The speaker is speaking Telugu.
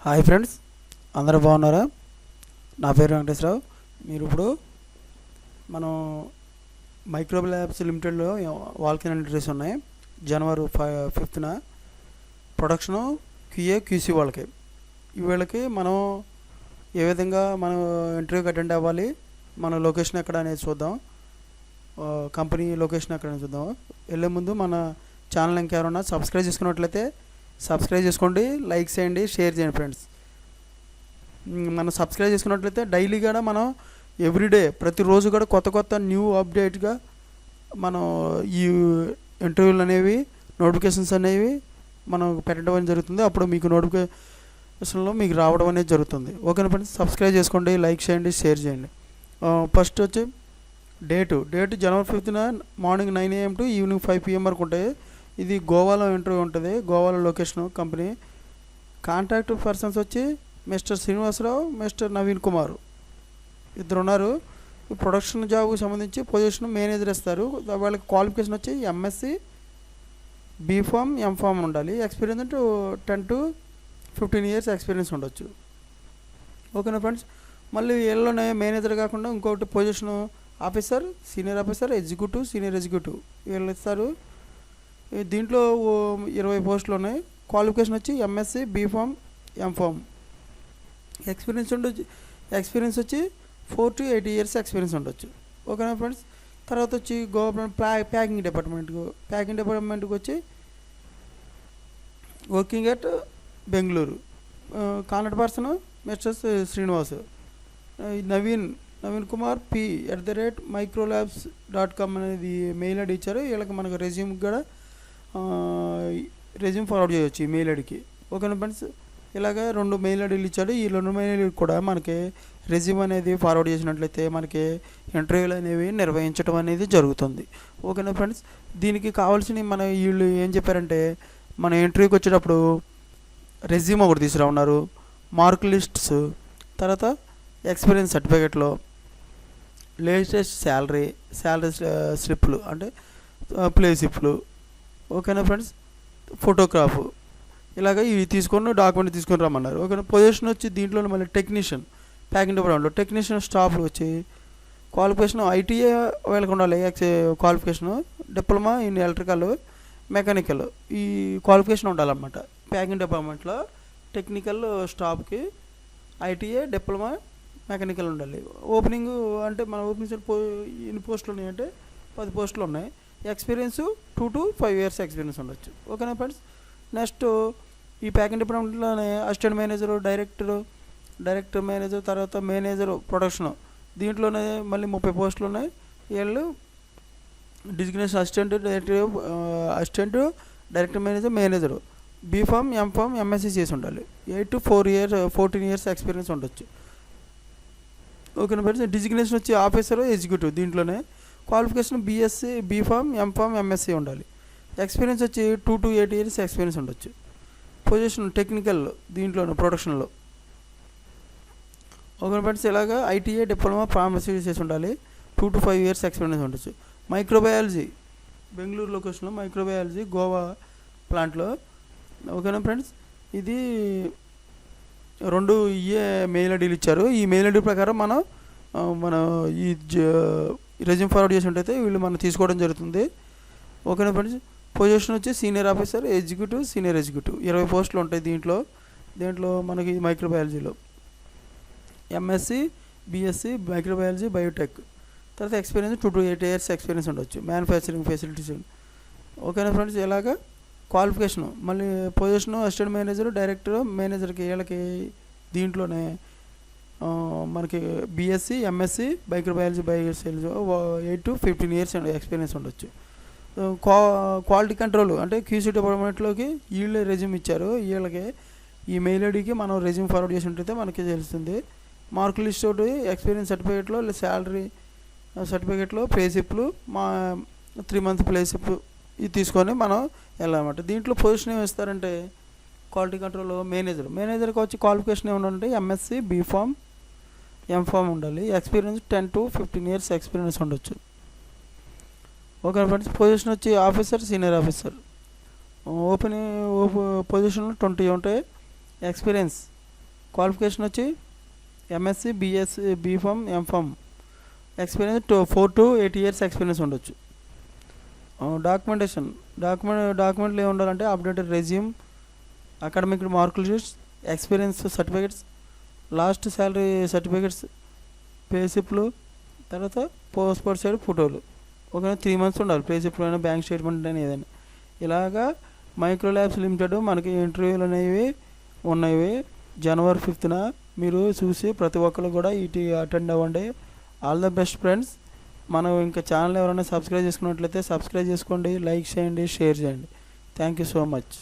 హాయ్ ఫ్రెండ్స్, అందరూ బాగున్నారా? నా పేరు వెంకటేశ్వరరావు. మీరు ఇప్పుడు మనం మైక్రోబ్ ల్యాబ్స్ లిమిటెడ్లో వాల్కెన్ ఎంట్రీస్ ఉన్నాయి. జనవరి 5th ప్రొడక్షను క్యూసీ వాళ్ళకి వీళ్ళకి మనం ఏ విధంగా మనం ఇంటర్వ్యూకి అటెండ్ అవ్వాలి, మన లొకేషన్ ఎక్కడ అనేది చూద్దాం. కంపెనీ లొకేషన్ ఎక్కడ అనేది చూద్దాం. వెళ్ళే ముందు మన ఛానల్ ఇంకెవరన్నా సబ్స్క్రైబ్ చేసుకున్నట్లయితే సబ్స్క్రైబ్ చేసుకోండి, లైక్ చేయండి, షేర్ చేయండి ఫ్రెండ్స్. మనం సబ్స్క్రైబ్ చేసుకున్నట్లయితే డైలీ కూడా మనం ఎవ్రీడే ప్రతిరోజు కూడా కొత్త కొత్త న్యూ అప్డేట్గా మనం ఈ ఇంటర్వ్యూలు అనేవి నోటిఫికేషన్స్ అనేవి మనం పెట్టడం అనేది జరుగుతుంది. అప్పుడు మీకు నోటిఫికేషన్లో మీకు రావడం అనేది జరుగుతుంది. ఓకేనా ఫ్రెండ్స్, సబ్స్క్రైబ్ చేసుకోండి, లైక్ చేయండి, షేర్ చేయండి. ఫస్ట్ వచ్చి date January 5th morning 9 AM to evening 5 PM వరకు ఉంటాయి. ఇది గోవాలో ఇంటర్వ్యూ ఉంటుంది. గోవాలో లొకేషన్ కంపెనీ. కాంటాక్ట్ పర్సన్స్ వచ్చి మిస్టర్ శ్రీనివాసరావు, మిస్టర్ నవీన్ కుమార్ ఇద్దరు ఉన్నారు. ప్రొడక్షన్ జాబ్కి సంబంధించి పొజిషన్ మేనేజర్ ఇస్తారు. వాళ్ళకి క్వాలిఫికేషన్ వచ్చి MSc, B.Pharm, M.Pharm ఉండాలి. ఎక్స్పీరియన్స్ అంటే 10 to 15 years ఎక్స్పీరియన్స్ ఉండొచ్చు. ఓకేనా ఫ్రెండ్స్. మళ్ళీ వీళ్ళలోనే మేనేజర్ కాకుండా ఇంకొకటి position officer, senior officer, executive, senior executive వీళ్ళు ఇస్తారు. దీంట్లో 20 పోస్టులు ఉన్నాయి. క్వాలిఫికేషన్ వచ్చి MSc, B.Pharm, M.Pharm. ఎక్స్పీరియన్స్ వచ్చి 4 to 8 years ఎక్స్పీరియన్స్ ఉండొచ్చు. ఓకేనా ఫ్రెండ్స్. తర్వాత వచ్చి గవర్నమెంట్ ప్యాకింగ్ డిపార్ట్మెంట్కి వచ్చి working at Bengaluru. Contact person mister Srinivas. Naveen Kumar p@microlabs.com అనేది మెయిల్ ఐడి ఇచ్చారు. వీళ్ళకి మనకు రెజ్యూమ్ కూడా రెజ్యూమ్ ఫార్వర్డ్ చేయవచ్చు ఈ మెయిల్ ఐడికి. ఓకేనా ఫ్రెండ్స్. ఇలాగ 2 మెయిల్ ఐడీలు ఇచ్చాడు. ఈ 2 మెయిల్ ఐడీలు కూడా మనకి రెజ్యూమ్ అనేది ఫార్వర్డ్ చేసినట్లయితే మనకి ఇంటర్వ్యూలు అనేవి నిర్వహించడం అనేది జరుగుతుంది. ఓకేనా ఫ్రెండ్స్. దీనికి కావాల్సిన మన వీళ్ళు ఏం చెప్పారంటే మన ఇంటర్వ్యూకి వచ్చేటప్పుడు రెజ్యూమ్ ఒకటి తీసుకురావున్నారు, మార్క్ లిస్ట్స్, తర్వాత ఎక్స్పీరియన్స్ సర్టిఫికెట్లో లేటెస్ట్ శాలరీ స్లిప్లు అంటే ప్లే స్లిప్లు. ఓకేనా ఫ్రెండ్స్. ఫోటోగ్రాఫ్ ఇలాగ ఇవి డాక్యుమెంట్ తీసుకొని రమ్మన్నారు. ఓకేనా. పొజిషన్ వచ్చి దీంట్లో మళ్ళీ టెక్నీషియన్ ప్యాకింగ్ డిపార్ట్మెంట్లో టెక్నీషియన్ స్టాఫ్లు వచ్చి క్వాలిఫికేషన్ ITA వీళ్ళకి ఉండాలి. Qualification diploma in electrical, mechanical ఈ క్వాలిఫికేషన్ ఉండాలన్నమాట. ప్యాకింగ్ డిపార్ట్మెంట్లో టెక్నికల్ స్టాఫ్కి ITA, డిప్లొమా, మెకానికల్ ఉండాలి. ఓపెనింగ్ అంటే మన ఓపెనింగ్ ఎన్ని పోస్టులు ఉన్నాయంటే 10 పోస్టులు ఉన్నాయి. ఎక్స్పీరియన్స్ 2 to 5 years ఎక్స్పీరియన్స్ ఉండొచ్చు. ఓకేనా ఫ్రెండ్స్. నెక్స్ట్ ఈ ప్యాకింగ్ డిపార్ట్మెంట్లోనే అసిస్టెంట్ మేనేజరు, డైరెక్టర్ మేనేజర్, తర్వాత మేనేజర్ ప్రొడక్షన్ దీంట్లోనే మళ్ళీ 30 పోస్టులు ఉన్నాయి. వీళ్ళు designation assistant, director manager B.Pharm, M.Pharm, MSc చేసి ఉండాలి. 8 to 14 years ఎక్స్పీరియన్స్ ఉండొచ్చు. ఓకేనా ఫ్రెండ్స్. డిజిగ్నేషన్ వచ్చి ఆఫీసర్, ఎగ్జిక్యూటివ్ దీంట్లోనే qualification BSc, B.Pharm, M.Pharm, MSc ఉండాలి. ఎక్స్పీరియన్స్ వచ్చి 2 to 8 years ఎక్స్పీరియన్స్ ఉండొచ్చు. పొజిషన్ టెక్నికల్ దీంట్లోనే ప్రొడక్షన్లో. Okay friends. ఇలాగా ITA, డిప్లొమా, ఫార్మసీ చేసి ఉండాలి. 2 to 5 years ఎక్స్పీరియన్స్ ఉండొచ్చు. మైక్రోబయాలజీ బెంగళూరు లొకేషన్లో, మైక్రోబయాలజీ గోవా ప్లాంట్లో. ఓకేనా ఫ్రెండ్స్. ఇది 2 మెయిల్ ఐడీలు ఇచ్చారు. ఈ మెయిల్ ఐడీ ప్రకారం మన ఈ రెజ్యూమ్ ఫార్వర్డ్ చేసి ఉంటే వీళ్ళు మనం తీసుకోవడం జరుగుతుంది. ఓకేనా ఫ్రెండ్స్. పొజిషన్ వచ్చి senior officer, executive, senior executive 20 పోస్టులు ఉంటాయి దీంట్లో మనకి మైక్రోబయాలజీలో MSc, BSc, మైక్రోబయాలజీ, బయోటెక్. తర్వాత ఎక్స్పీరియన్స్ 2 to 8 years ఎక్స్పీరియన్స్ ఉండొచ్చు. Manufacturing facilities. ఓకేనా ఫ్రెండ్స్. ఇలాగా క్వాలిఫికేషను మళ్ళీ పొజిషను అసిస్టెంట్ మేనేజరు, డైరెక్టర్ మేనేజర్కి వీళ్ళకి దీంట్లోనే మనకి BSc, MSc, microbiology, 8 to 15 years experience ఉండొచ్చు. క్వాలిటీ కంట్రోల్ అంటే QC డిపార్ట్మెంట్లోకి వీళ్ళే రెజ్యూమ్ ఇచ్చారు. వీళ్ళకి ఈ మెయిల్ ఐడికి మనం రెజ్యూమ్ ఫార్వర్డ్ చేసి ఉంటే మనకి తెలుస్తుంది. మార్క్ లిస్ట్ ఒకటి, ఎక్స్పీరియన్స్ సర్టిఫికేట్లో, శాలరీ సర్టిఫికేట్లో పే స్లిప్లు, 3 months పే స్లిప్ ఇది తీసుకొని మనం వెళ్ళాలన్నమాట. దీంట్లో పొజిషన్ ఏమి ఇస్తారంటే క్వాలిటీ కంట్రోల్ మేనేజర్కి వచ్చి క్వాలిఫికేషన్ ఏముండాలంటే MSc, B.Pharm, M.Pharm ఉండాలి. ఎక్స్పీరియన్స్ 10 to 15 years ఎక్స్పీరియన్స్ ఉండొచ్చు. Okay friends. పొజిషన్ వచ్చి ఆఫీసర్, సీనియర్ ఆఫీసర్. పొజిషన్లో 20 ఉంటాయి. ఎక్స్పీరియన్స్ క్వాలిఫికేషన్ వచ్చి MSc, BSc, B Pharm, M Pharm. Experience 4 to 8 years experience ఉండొచ్చు. డాక్యుమెంట్లు ఏమి ఉండాలంటే అప్డేటెడ్ రెజ్యూమ్, అకాడమిక్ మార్కుల list, experience certificates, last salary certificates, పేసిప్లు, తర్వాత పాస్పోర్ట్ సైడ్ ఫోటోలు. ఒక 3 months ఉండాలి. పేసిప్లు అయినా బ్యాంక్ స్టేట్మెంట్ అయినా ఏదైనా. ఇలాగా మైక్రో ల్యాబ్స్ లిమిటెడ్ మనకి ఇంటర్వ్యూలు అనేవి ఉన్నాయి. January 5th మీరు చూసి ప్రతి ఒక్కరు కూడా ఇటు అటెండ్ అవ్వండి. All the best friends. మనం ఇంకా ఛానల్ ఎవరైనా సబ్స్క్రైబ్ చేసుకున్నట్లయితే సబ్స్క్రైబ్ చేసుకోండి, లైక్ చేయండి, షేర్ చేయండి. Thank you so much.